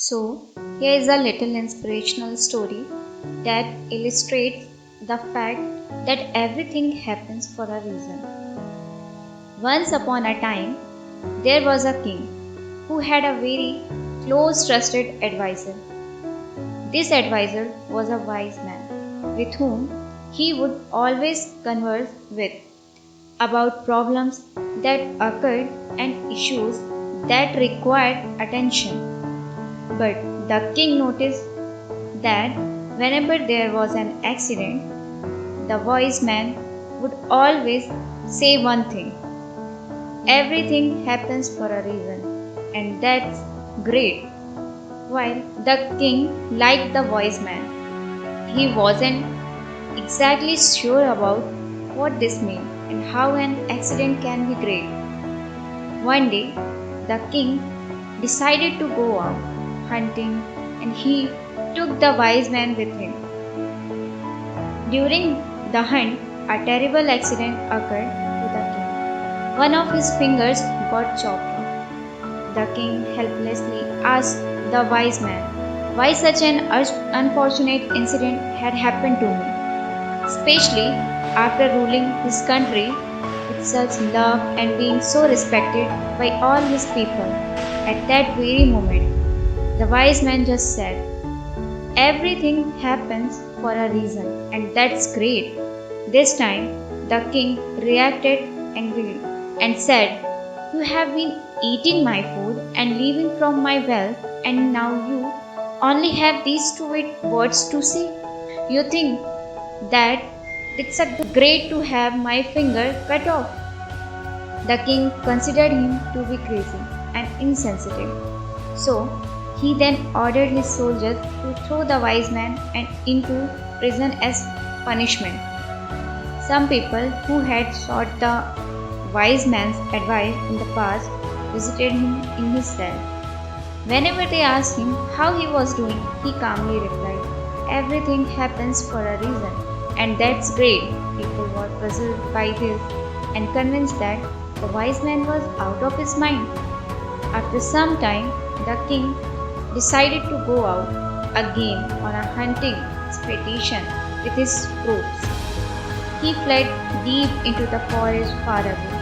So, here is a little inspirational story that illustrates the fact that everything happens for a reason. Once upon a time, there was a king who had a very close trusted advisor. This advisor was a wise man with whom he would always converse with about problems that occurred and issues that required attention. But the king noticed that whenever there was an accident, the wise man would always say one thing: everything happens for a reason, and that's great. While the king liked the wise man, he wasn't exactly sure about what this meant and how an accident can be great. One day, the king decided to go out hunting and he took the wise man with him. During the hunt, a terrible accident occurred to the king. One of his fingers got chopped off. The king helplessly asked the wise man why such an unfortunate incident had happened to me, especially after ruling his country with such love and being so respected by all his people. At that very moment, the wise man just said, everything happens for a reason, and that's great. This time, the king reacted angrily and said, you have been eating my food and living from my wealth, and now you only have these two words to say. You think that it's a great to have my finger cut off. The king considered him to be crazy and insensitive. So he then ordered his soldiers to throw the wise man into prison as punishment. Some people who had sought the wise man's advice in the past visited him in his cell. Whenever they asked him how he was doing, he calmly replied, everything happens for a reason, and that's great. People were puzzled by this and convinced that the wise man was out of his mind. After some time, the king decided to go out again on a hunting expedition with his troops. He fled deep into the forest far away,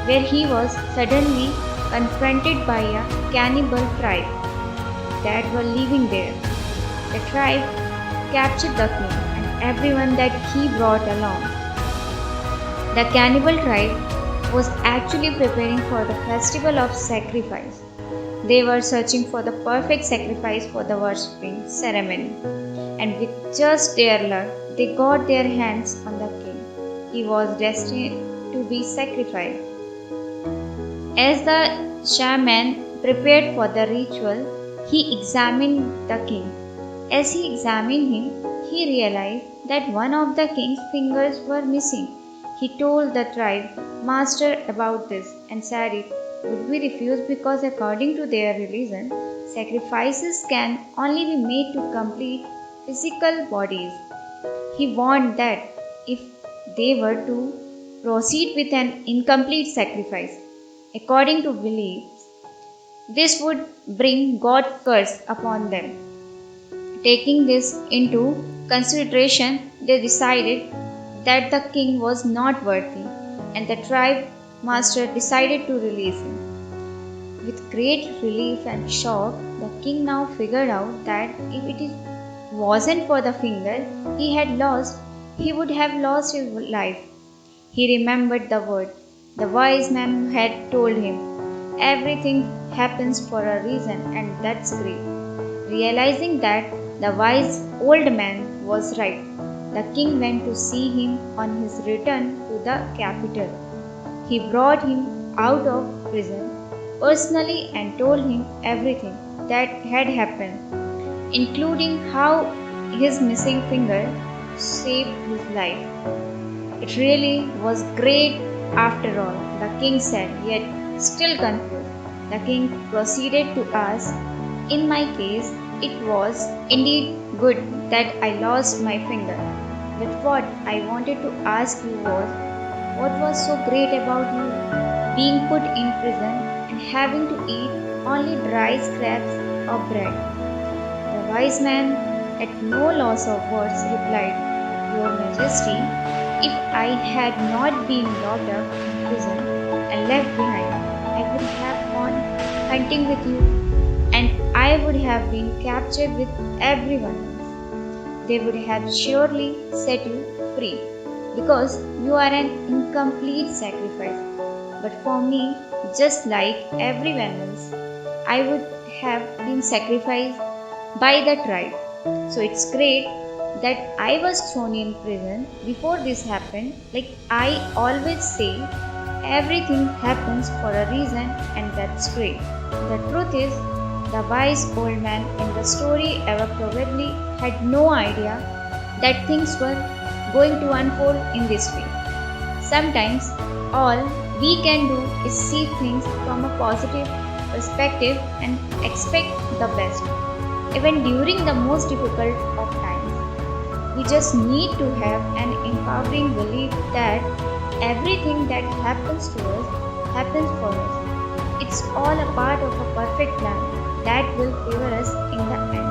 where he was suddenly confronted by a cannibal tribe that were living there. The tribe captured the king and everyone that he brought along. The cannibal tribe was actually preparing for the festival of sacrifice. They were searching for the perfect sacrifice for the worshipping ceremony, and with just their luck, they got their hands on the king. He was destined to be sacrificed. As the shaman prepared for the ritual, he examined the king. As he examined him, he realized that one of the king's fingers were missing. He told the tribe master about this and said it would be refused because according to their religion, sacrifices can only be made to complete physical bodies. He warned that if they were to proceed with an incomplete sacrifice, according to beliefs, this would bring God's curse upon them. Taking this into consideration, they decided that the king was not worthy, and the tribe master decided to release him. With great relief and shock, the king now figured out that if it wasn't for the finger he had lost, he would have lost his life. He remembered the word the wise man had told him, everything happens for a reason, and that's great. Realizing that the wise old man was right, the king went to see him on his return to the capital. He brought him out of prison personally and told him everything that had happened, including how his missing finger saved his life. It really was great after all, the king said, yet still confused. The king proceeded to ask, in my case, it was indeed good that I lost my finger. But what I wanted to ask you was, what was so great about you being put in prison and having to eat only dry scraps of bread? wise man, at no loss of words, replied, Your Majesty, if I had not been locked up in prison and left behind, I would have gone hunting with you, and I would have been captured with everyone else. They would have surely set you free because you are an incomplete sacrifice. But for me, just like everyone else, I would have been sacrificed by the tribe. So it's great that I was thrown in prison before this happened. Like I always say, everything happens for a reason, and that's great. The truth is, the wise old man in the story ever probably had no idea that things were going to unfold in this way. Sometimes all we can do is see things from a positive perspective and expect the best, even during the most difficult of times. We just need to have an empowering belief that everything that happens to us happens for us. It's all a part of a perfect plan that will favor us in the end.